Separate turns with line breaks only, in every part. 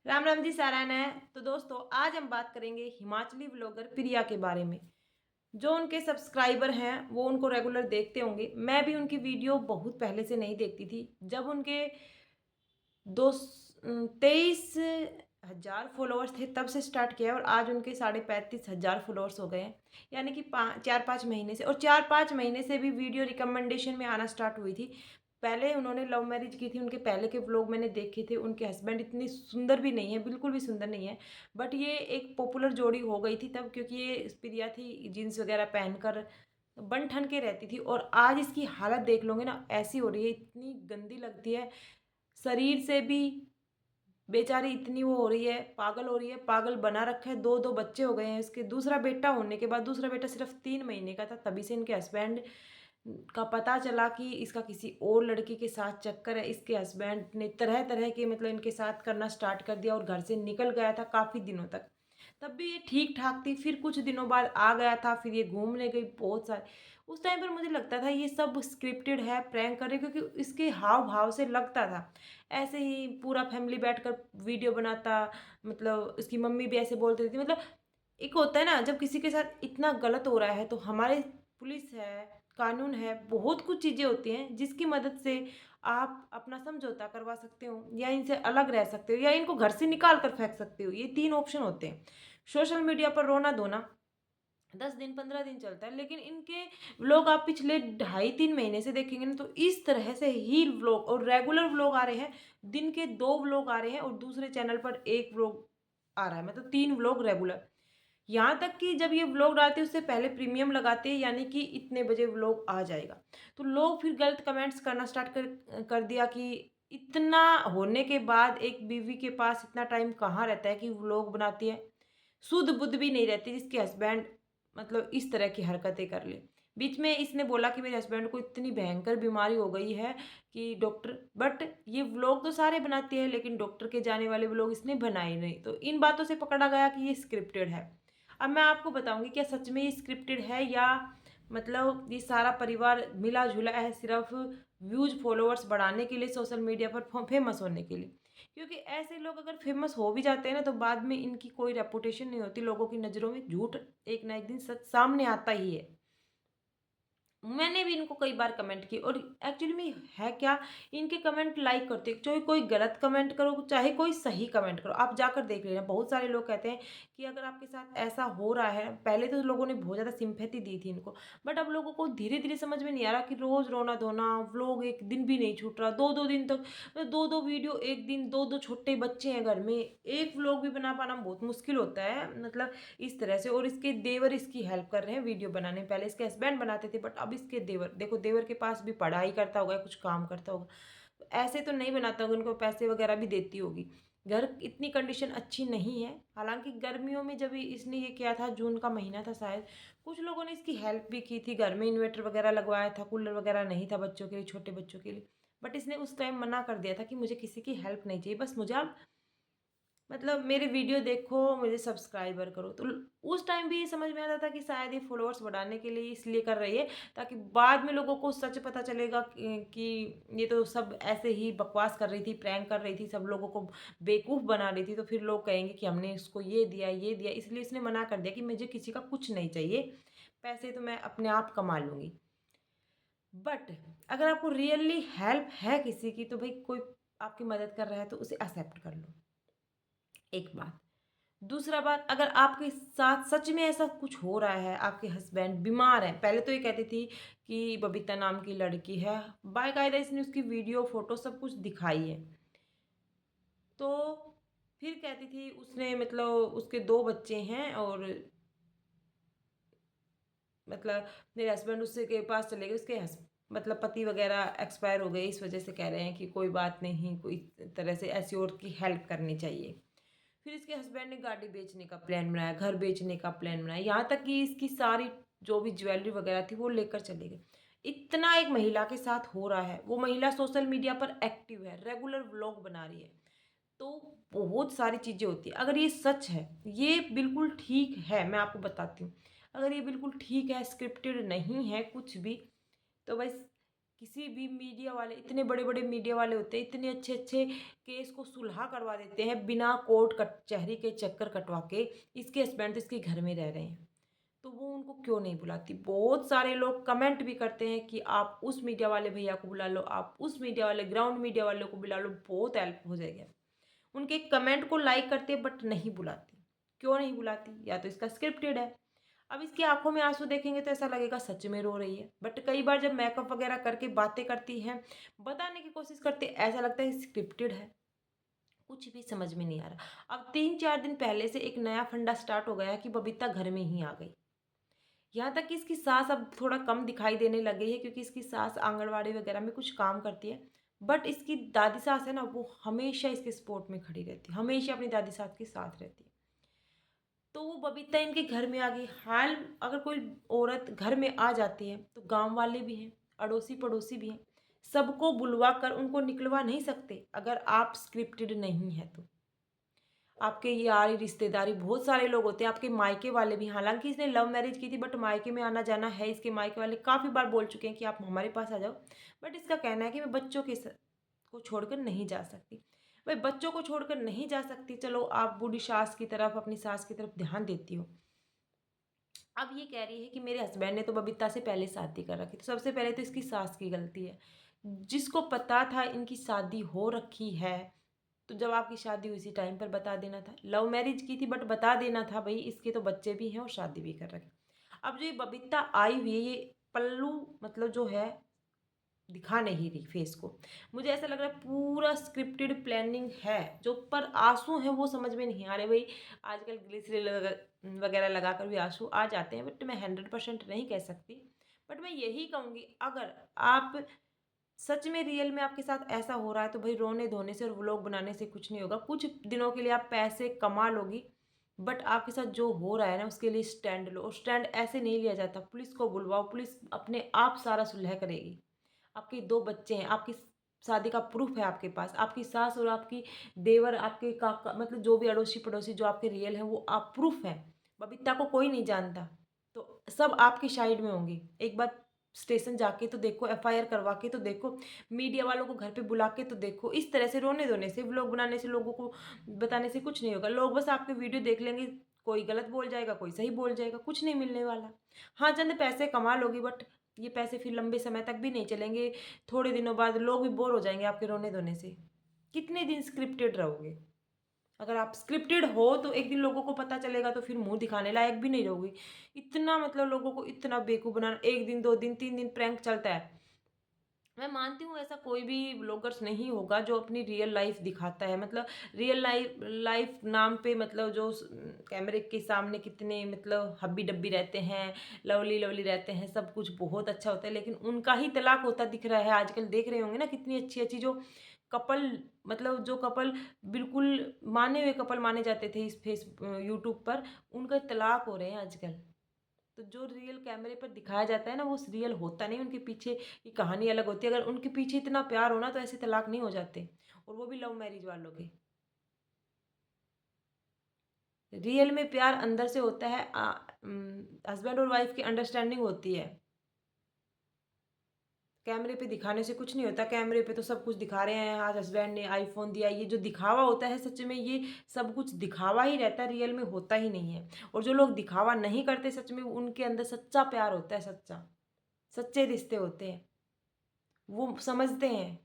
राम राम जी सारायण है। तो दोस्तों आज हम बात करेंगे हिमाचली व्लॉगर प्रिया के बारे में। जो उनके सब्सक्राइबर हैं वो उनको रेगुलर देखते होंगे। मैं भी उनकी वीडियो बहुत पहले से नहीं देखती थी। जब उनके 23,000 फॉलोअर्स थे तब से स्टार्ट किया है और आज उनके 35,500 फॉलोअर्स हो गए हैं। यानी कि 4-5 महीने से, और 4-5 महीने से भी वीडियो रिकमेंडेशन में आना स्टार्ट हुई थी। पहले उन्होंने लव मैरिज की थी। उनके पहले के व्लॉग मैंने देखे थे। उनके हस्बैंड इतनी सुंदर भी नहीं है, बिल्कुल भी सुंदर नहीं है। बट ये एक पॉपुलर जोड़ी हो गई थी तब, क्योंकि ये प्रिया थी जीन्स वगैरह पहनकर बन ठन के रहती थी। और आज इसकी हालत देख लोगे ना, ऐसी हो रही है, इतनी गंदी लगती है। शरीर से भी बेचारी इतनी वो हो रही है, पागल हो रही है, पागल बना रखा है। 2-2 बच्चे हो गए हैं इसके। दूसरा बेटा होने के बाद, दूसरा बेटा सिर्फ 3 महीने का था तभी से इनके हस्बैंड का पता चला कि इसका किसी और लड़की के साथ चक्कर है। इसके हस्बैंड ने तरह तरह के मतलब इनके साथ करना स्टार्ट कर दिया और घर से निकल गया था काफ़ी दिनों तक। तब भी ये ठीक ठाक थी, फिर कुछ दिनों बाद आ गया था, फिर ये घूमने गई बहुत सारे। उस टाइम पर मुझे लगता था ये सब स्क्रिप्टेड है, प्रैंक कर रहे, क्योंकि इसके हाव भाव से लगता था ऐसे ही पूरा फैमिली बैठकर वीडियो बनाता। मतलब इसकी मम्मी भी ऐसे बोलती थी। मतलब एक होता है ना, जब किसी के साथ इतना गलत हो रहा है तो हमारे पुलिस है, कानून है, बहुत कुछ चीज़ें होती हैं जिसकी मदद से आप अपना समझौता करवा सकते हो, या इनसे अलग रह सकते हो, या इनको घर से निकाल कर फेंक सकते हो। ये 3 ऑप्शन होते हैं। सोशल मीडिया पर रोना धोना 10 दिन 15 दिन चलता है, लेकिन इनके व्लॉग आप पिछले ढाई 3 महीने से देखेंगे ना, तो इस तरह से ही व्लॉग और रेगुलर व्लॉग आ रहे हैं। दिन के 2 व्लॉग आ रहे हैं और दूसरे चैनल पर 1 व्लॉग आ रहा है, मतलब 3 व्लॉग रेगुलर। यहाँ तक कि जब ये व्लॉग डालते हैं उससे पहले प्रीमियम लगाते हैं, यानी कि इतने बजे व्लॉग आ जाएगा। तो लोग फिर गलत कमेंट्स करना स्टार्ट कर दिया कि इतना होने के बाद एक बीवी के पास इतना टाइम कहाँ रहता है कि व्लॉग बनाती है। शुद्ध बुद्ध भी नहीं रहती जिसके हस्बैंड मतलब इस तरह की हरकतें कर ले। बीच में इसने बोला कि मेरे हस्बैंड को इतनी भयंकर बीमारी हो गई है कि डॉक्टर, बट ये व्लॉग तो सारे बनाती है लेकिन डॉक्टर के जाने वाले व्लॉग इसने बनाए नहीं। तो इन बातों से पकड़ा गया कि ये स्क्रिप्टेड है। अब मैं आपको बताऊंगी क्या सच में ये स्क्रिप्टेड है, या मतलब ये सारा परिवार मिला जुला है सिर्फ व्यूज फॉलोअर्स बढ़ाने के लिए, सोशल मीडिया पर फेमस होने के लिए। क्योंकि ऐसे लोग अगर फेमस हो भी जाते हैं ना, तो बाद में इनकी कोई रेपुटेशन नहीं होती लोगों की नज़रों में। झूठ एक ना एक दिन सच सामने आता ही है। मैंने भी इनको कई बार कमेंट किए, और एक्चुअली में है क्या, इनके कमेंट लाइक करते हैं। चाहे कोई गलत कमेंट करो चाहे कोई सही कमेंट करो, आप जाकर देख लेना। बहुत सारे लोग कहते हैं कि अगर आपके साथ ऐसा हो रहा है, पहले तो लोगों ने बहुत ज़्यादा सिंपैथी दी थी इनको, बट अब लोगों को धीरे धीरे समझ में नहीं आ रहा कि रोज़ रोना धोना, व्लॉग एक दिन भी नहीं छूट रहा, 2-2 दिन तक, 2-2 वीडियो एक दिन, 2-2 छोटे बच्चे हैं घर में, एक व्लॉग भी बना पाना बहुत मुश्किल होता है। मतलब इस तरह से। और इसके देवर इसकी हेल्प कर रहे हैं वीडियो बनाने में। पहले इसके हस्बैंड बनाते थे, बट अब इसके देवर देखो, देवर के पास भी पढ़ाई करता होगा, कुछ काम करता होगा, तो ऐसे तो नहीं बनाता होगा, उनको पैसे वगैरह भी देती होगी। घर इतनी कंडीशन अच्छी नहीं है। हालांकि गर्मियों में जब इसने ये किया था, जून का महीना था शायद, कुछ लोगों ने इसकी हेल्प भी की थी। घर में इन्वर्टर वगैरह लगवाया था, कूलर वगैरह नहीं था बच्चों के लिए, छोटे बच्चों के लिए। बट इसने उस टाइम मना कर दिया था कि मुझे किसी की हेल्प नहीं चाहिए, बस मुझे आप मतलब मेरे वीडियो देखो, मुझे सब्सक्राइबर करो। तो उस टाइम भी ये समझ में आता था कि शायद ये फॉलोअर्स बढ़ाने के लिए इसलिए कर रही है, ताकि बाद में लोगों को सच पता चलेगा कि ये तो सब ऐसे ही बकवास कर रही थी, प्रैंक कर रही थी, सब लोगों को बेवकूफ़ बना रही थी। तो फिर लोग कहेंगे कि हमने इसको ये दिया, इसलिए इसने मना कर दिया कि मुझे किसी का कुछ नहीं चाहिए, पैसे तो मैं अपने आप कमा लूँगी। बट अगर आपको रियली हेल्प है किसी की, तो भाई कोई आपकी मदद कर रहा है तो उसे एक्सेप्ट कर लो, एक बात। दूसरा बात, अगर आपके साथ सच में ऐसा कुछ हो रहा है, आपके हस्बैंड बीमार हैं, पहले तो ये कहती थी कि बबीता नाम की लड़की है, बाकायदा इसने उसकी वीडियो फोटो सब कुछ दिखाई है। तो फिर कहती थी उसने मतलब उसके 2 बच्चे हैं, और मतलब मेरे हस्बैंड उससे के पास चले गए, उसके मतलब पति वगैरह एक्सपायर हो गए, इस वजह से कह रहे हैं कि कोई बात नहीं, कोई तरह से ऐसी औरत की हेल्प करनी चाहिए। फिर इसके हस्बैंड ने गाड़ी बेचने का प्लान बनाया, घर बेचने का प्लान बनाया, यहाँ तक कि इसकी सारी जो भी ज्वेलरी वगैरह थी वो लेकर चले गए। इतना एक महिला के साथ हो रहा है, वो महिला सोशल मीडिया पर एक्टिव है, रेगुलर व्लॉग बना रही है। तो बहुत सारी चीज़ें होती हैं। अगर ये सच है, ये बिल्कुल ठीक है, मैं आपको बताती हूँ। अगर ये बिल्कुल ठीक है, स्क्रिप्टेड नहीं है कुछ भी, तो बस किसी भी मीडिया वाले, इतने बड़े बड़े मीडिया वाले होते हैं, इतने अच्छे अच्छे केस को सुलहा करवा देते हैं बिना कोर्ट कचहरी के चक्कर कटवा के। इसके हस्बैंड तो इसके घर में रह रहे हैं, तो वो उनको क्यों नहीं बुलाती। बहुत सारे लोग कमेंट भी करते हैं कि आप उस मीडिया वाले भैया को बुला लो, आप उस मीडिया वाले ग्राउंड मीडिया वाले को बुला लो, बहुत हेल्प हो जाएगा। उनके कमेंट को लाइक करते हैं बट नहीं बुलाती। क्यों नहीं बुलाती? या तो इसका स्क्रिप्टेड है। अब इसकी आंखों में आंसू देखेंगे तो ऐसा लगेगा सच में रो रही है, बट कई बार जब मेकअप वगैरह करके बातें करती हैं, बताने की कोशिश करती है, ऐसा लगता है स्क्रिप्टेड है। कुछ भी समझ में नहीं आ रहा। अब 3-4 दिन पहले से एक नया फंडा स्टार्ट हो गया कि बबीता घर में ही आ गई। यहाँ तक कि इसकी सास अब थोड़ा कम दिखाई देने लग गई है, क्योंकि इसकी सास आंगनवाड़ी वगैरह में कुछ काम करती है। बट इसकी दादी सास है ना, वो हमेशा इसके सपोर्ट में खड़ी रहती है, हमेशा अपनी दादी सास के साथ रहती है। तो वो बबीता इनके घर में आ गई। हाल अगर कोई औरत घर में आ जाती है तो गांव वाले भी हैं, अड़ोसी पड़ोसी भी हैं, सबको बुलवा कर उनको निकलवा नहीं सकते अगर आप स्क्रिप्टेड नहीं है तो। आपके यारी रिश्तेदारी बहुत सारे लोग होते हैं, आपके मायके वाले भी। हालांकि इसने लव मैरिज की थी बट मायके में आना जाना है, इसके मायके वाले काफ़ी बार बोल चुके हैं कि आप हमारे पास आ जाओ। बट इसका कहना है कि मैं बच्चों के को छोड़कर नहीं जा सकती। भाई बच्चों को छोड़कर नहीं जा सकती, चलो आप बूढ़ी सास की तरफ, अपनी सास की तरफ ध्यान देती हो। अब ये कह रही है कि मेरे हस्बैंड ने तो बबीता से पहले शादी कर रखी, तो सबसे पहले तो इसकी सास की गलती है। जिसको पता था इनकी शादी हो रखी है, तो जब आपकी शादी उसी टाइम पर बता देना था। लव मैरिज की थी बट बता देना था भाई इसके तो बच्चे भी हैं और शादी भी कर रखी। अब जो ये बबीता आई हुई है, ये पल्लू मतलब जो है दिखा नहीं रही फेस को। मुझे ऐसा लग रहा है पूरा स्क्रिप्टेड प्लानिंग है। जो पर आंसू हैं वो समझ में नहीं आ रहे भाई। आजकल ग्लिसरीन वगैरह लगा कर भी आंसू आ जाते हैं, बट मैं 100% नहीं कह सकती। बट मैं यही कहूँगी, अगर आप सच में रियल में आपके साथ ऐसा हो रहा है तो भाई रोने धोने से और व्लॉग बनाने से कुछ नहीं होगा। कुछ दिनों के लिए आप पैसे कमा लोगी, बट आपके साथ जो हो रहा है ना उसके लिए स्टैंड लो। और स्टैंड ऐसे नहीं लिया जाता, पुलिस को बुलवाओ, पुलिस अपने आप सारा सुलह करेगी। आपके 2 बच्चे हैं, आपकी शादी का प्रूफ है आपके पास, आपकी सास और आपकी देवर, आपके काका, मतलब जो भी अड़ोसी पड़ोसी जो आपके रियल हैं वो आप प्रूफ है। बबीता को कोई नहीं जानता, तो सब आपकी साइड में होंगे। एक बार स्टेशन जाके तो देखो, एफआईआर करवा के तो देखो, मीडिया वालों को घर पे बुला के तो देखो। इस तरह से रोने धोने से, व्लॉग बनाने से, लोगों को बताने से कुछ नहीं होगा। लोग बस आपके वीडियो देख लेंगे, कोई गलत बोल जाएगा, कोई सही बोल जाएगा, कुछ नहीं मिलने वाला। हाँ, चंद पैसे कमा लोगी बट ये पैसे फिर लंबे समय तक भी नहीं चलेंगे। थोड़े दिनों बाद लोग भी बोर हो जाएंगे आपके रोने धोने से। कितने दिन स्क्रिप्टेड रहोगे? अगर आप स्क्रिप्टेड हो तो एक दिन लोगों को पता चलेगा तो फिर मुंह दिखाने लायक भी नहीं रहोगे। इतना मतलब लोगों को इतना बेवकूफ़ बनाना, 1 दिन 2 दिन 3 दिन प्रैंक चलता है। मैं मानती हूँ ऐसा कोई भी ब्लॉगर्स नहीं होगा जो अपनी रियल लाइफ दिखाता है, मतलब रियल लाइफ लाइफ नाम पे, मतलब जो कैमरे के सामने कितने मतलब हब्बी डब्बी रहते हैं, लवली लवली रहते हैं, सब कुछ बहुत अच्छा होता है, लेकिन उनका ही तलाक होता दिख रहा है। आजकल देख रहे होंगे ना कितनी अच्छी अच्छी जो कपल, मतलब जो कपल बिल्कुल माने हुए कपल माने जाते थे इस फेस यूट्यूब पर, उनका तलाक हो रहे हैं आजकल। तो जो रियल कैमरे पर दिखाया जाता है ना वो रियल होता नहीं, उनके पीछे की कहानी अलग होती है। अगर उनके पीछे इतना प्यार हो ना तो ऐसे तलाक नहीं हो जाते, और वो भी लव मैरिज वालों के। रियल में प्यार अंदर से होता है, हस्बैंड और वाइफ की अंडरस्टैंडिंग होती है। कैमरे पे दिखाने से कुछ नहीं होता। कैमरे पे तो सब कुछ दिखा रहे हैं, आज हस्बैंड ने आईफोन दिया, ये जो दिखावा होता है सच में ये सब कुछ दिखावा ही रहता है, रियल में होता ही नहीं है। और जो लोग दिखावा नहीं करते सच में, उनके अंदर सच्चा प्यार होता है, सच्चा सच्चे रिश्ते होते हैं, वो समझते हैं।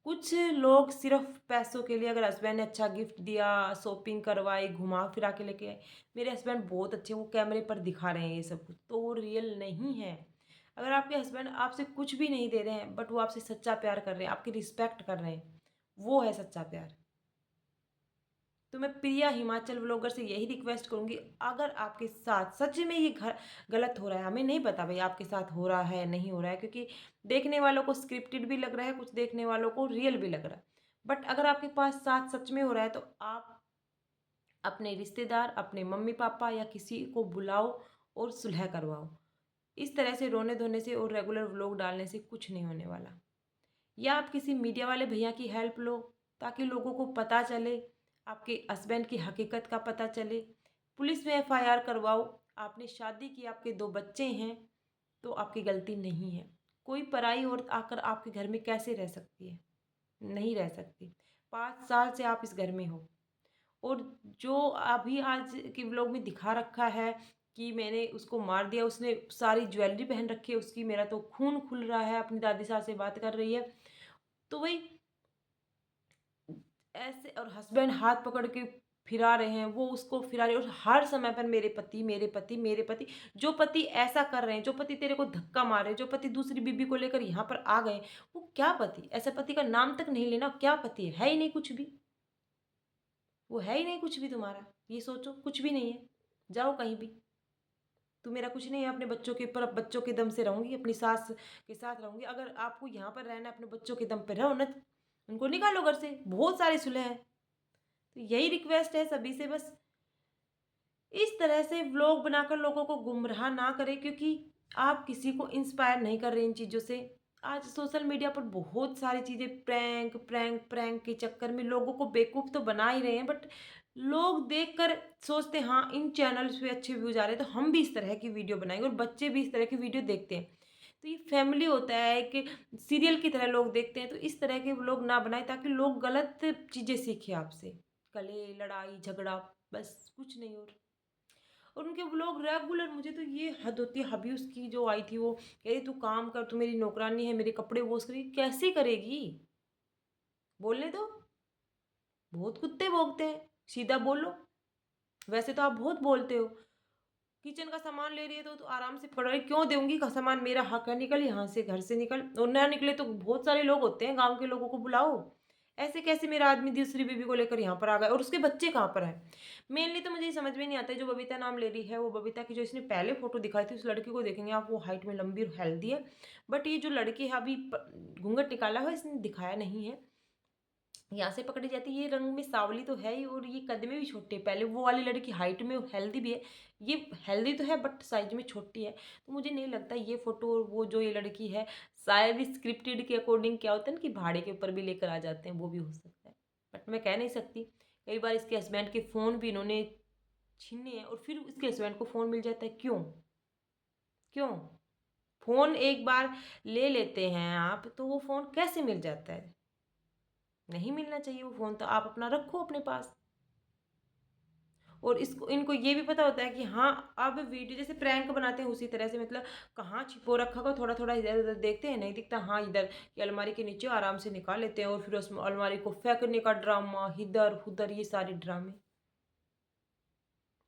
कुछ लोग सिर्फ पैसों के लिए, अगर हस्बैंड ने अच्छा गिफ्ट दिया, शॉपिंग करवाई, घुमा फिरा के लेके आए, मेरे हस्बैंड बहुत अच्छे, वो कैमरे पर दिखा रहे हैं ये सब कुछ, तो वो रियल नहीं है। अगर आपके हस्बैंड आपसे कुछ भी नहीं दे रहे हैं बट वो आपसे सच्चा प्यार कर रहे हैं, आपकी रिस्पेक्ट कर रहे हैं, वो है सच्चा प्यार। तो मैं प्रिया हिमाचल व्लॉगर से यही रिक्वेस्ट करूंगी, अगर आपके साथ सच में ये घर गलत हो रहा है, हमें नहीं पता भाई आपके साथ हो रहा है नहीं हो रहा है, क्योंकि देखने वालों को स्क्रिप्टेड भी लग रहा है, कुछ देखने वालों को रियल भी लग रहा है। बट अगर आपके पास साथ सच में हो रहा है तो आप अपने रिश्तेदार, अपने मम्मी पापा या किसी को बुलाओ और सुलह करवाओ। इस तरह से रोने धोने से और रेगुलर व्लॉग डालने से कुछ नहीं होने वाला। या आप किसी मीडिया वाले भैया की हेल्प लो, ताकि लोगों को पता चले, आपके हस्बैंड की हकीकत का पता चले। पुलिस में एफआईआर करवाओ। आपने शादी की, आपके 2 बच्चे हैं, तो आपकी गलती नहीं है। कोई पराई औरत आकर आपके घर में कैसे रह सकती है? नहीं रह सकती। 5 साल से आप इस घर में हो और जो अभी आज के व्लॉग में दिखा रखा है कि मैंने उसको मार दिया, उसने सारी ज्वेलरी पहन रखी है उसकी, मेरा तो खून खुल रहा है, अपनी दादी सास से बात कर रही है। तो वही ऐसे और हस्बैंड हाथ पकड़ के फिरा रहे हैं, वो उसको फिरा रही है और हर समय पर मेरे पति, मेरे पति, मेरे पति। जो पति ऐसा कर रहे हैं, जो पति तेरे को धक्का मार रहे हैं, जो पति दूसरी बीबी को लेकर यहाँ पर आ गए, वो क्या पति? ऐसे पति का नाम तक नहीं लेना, क्या पति है ही नहीं कुछ भी। वो है ही नहीं कुछ भी तुम्हारा, ये सोचो कुछ भी नहीं है। जाओ कहीं भी, तू मेरा कुछ नहीं है, अपने बच्चों के ऊपर बच्चों के दम से रहूँगी, अपनी सास के साथ रहूँगी। अगर आपको यहाँ पर रहना है अपने बच्चों के दम पे रहो ना, उनको निकालो घर से, बहुत सारी सुलह हैं। तो यही रिक्वेस्ट है सभी से बस, इस तरह से व्लॉग बनाकर लोगों को गुमराह ना करें क्योंकि आप किसी को इंस्पायर नहीं कर रहे इन चीज़ों से। आज सोशल मीडिया पर बहुत सारी चीज़ें प्रैंक प्रैंक प्रैंक के चक्कर में लोगों को बेवकूफ़ तो बना ही रहे हैं, बट लोग देखकर सोचते हैं हाँ इन चैनल्स पे अच्छे व्यूज आ रहे हैं तो हम भी इस तरह की वीडियो बनाएंगे, और बच्चे भी इस तरह की वीडियो देखते हैं। तो ये फैमिली होता है कि सीरियल की तरह लोग देखते हैं, तो इस तरह के लोग ना बनाए ताकि लोग गलत चीज़ें सीखें आपसे। कले लड़ाई झगड़ा, बस कुछ नहीं। और उनके व्लॉग रेगुलर, मुझे तो ये हद होती है। अभी उसकी जो आई थी वो कह रही तू काम कर, तू मेरी नौकरानी है, मेरे कपड़े वॉश करेगी, कैसे करेगी? बोलने दो, बहुत कुत्ते भौंकते हैं, सीधा बोलो। वैसे तो आप बहुत बोलते हो, किचन का सामान ले रही है तो आराम से पकड़ रही, क्यों दूंगी का सामान, मेरा हक है, निकल यहाँ से, घर से निकल। और ना निकले तो बहुत सारे लोग होते हैं, गांव के लोगों को बुलाओ। ऐसे कैसे मेरा आदमी दूसरी बीवी को लेकर यहाँ पर आ गया, और उसके बच्चे कहाँ पर हैं? मेनली तो मुझे ये समझ में नहीं आता है, जो बबीता नाम ले रही है, वो बबीता की जो इसने पहले फोटो दिखाई थी, उस लड़की को देखेंगे आप, वो हाइट में लंबी और हेल्दी है। बट ये जो लड़की है अभी घूंघट निकाला हुआ, इसने दिखाया नहीं है, यहाँ से पकड़ी जाती है। ये रंग में सांवली तो है ही, और ये कद में भी छोटी है। पहले वो वाली लड़की हाइट में हेल्दी भी है, ये हेल्दी तो है बट साइज में छोटी है। तो मुझे नहीं लगता ये फोटो और वो जो ये लड़की है, शायद स्क्रिप्टेड के अकॉर्डिंग क्या होता है ना कि भाड़े के ऊपर भी लेकर आ जाते हैं, वो भी हो सकता है। बट मैं कह नहीं सकती। कई बार इसके हस्बैंड के फ़ोन भी इन्होंने छीने हैं और फिर इसके हस्बैंड को फ़ोन मिल जाता है, क्यों? क्यों? फ़ोन एक बार ले लेते हैं आप तो वो फ़ोन कैसे मिल जाता है? नहीं मिलना चाहिए वो फ़ोन, तो आप अपना रखो अपने पास। और इसको इनको ये भी पता होता है कि हाँ, अब वीडियो जैसे प्रैंक बनाते हैं उसी तरह से, मतलब कहाँ छिपो रखा होगा, थोड़ा थोड़ा इधर उधर देखते हैं, नहीं दिखता, हाँ इधर ये अलमारी के नीचे आराम से निकाल लेते हैं, और फिर उस अलमारी को फेंकने का ड्रामा, इधर उधर, ये सारे ड्रामे।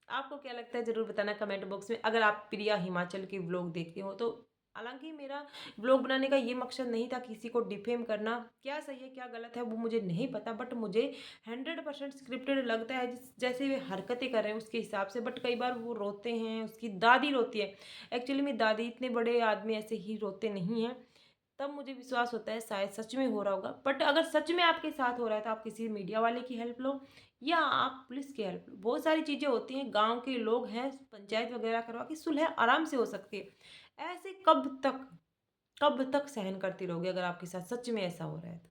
आपको क्या लगता है ज़रूर बताना कमेंट बॉक्स में। अगर आप प्रिया हिमाचल के व्लॉग देखते हो तो, हालांकि मेरा व्लॉग बनाने का ये मकसद नहीं था किसी को डिफेम करना, क्या सही है क्या गलत है वो मुझे नहीं पता, बट मुझे 100% स्क्रिप्टेड लगता है, जैसे वे हरकतें कर रहे हैं उसके हिसाब से। बट कई बार वो रोते हैं, उसकी दादी रोती है, एक्चुअली में दादी, इतने बड़े आदमी ऐसे ही रोते नहीं हैं। तब मुझे विश्वास होता है शायद सच में हो रहा होगा। बट अगर सच में आपके साथ हो रहा है तो आप किसी मीडिया वाले की हेल्प लो या आप पुलिस की हेल्प लो। बहुत सारी चीज़ें होती हैं, गांव के लोग हैं, पंचायत वगैरह करवा के सुलह आराम से हो सकती है। ऐसे कब तक सहन करती रहोगे अगर आपके साथ सच में ऐसा हो रहा है तो?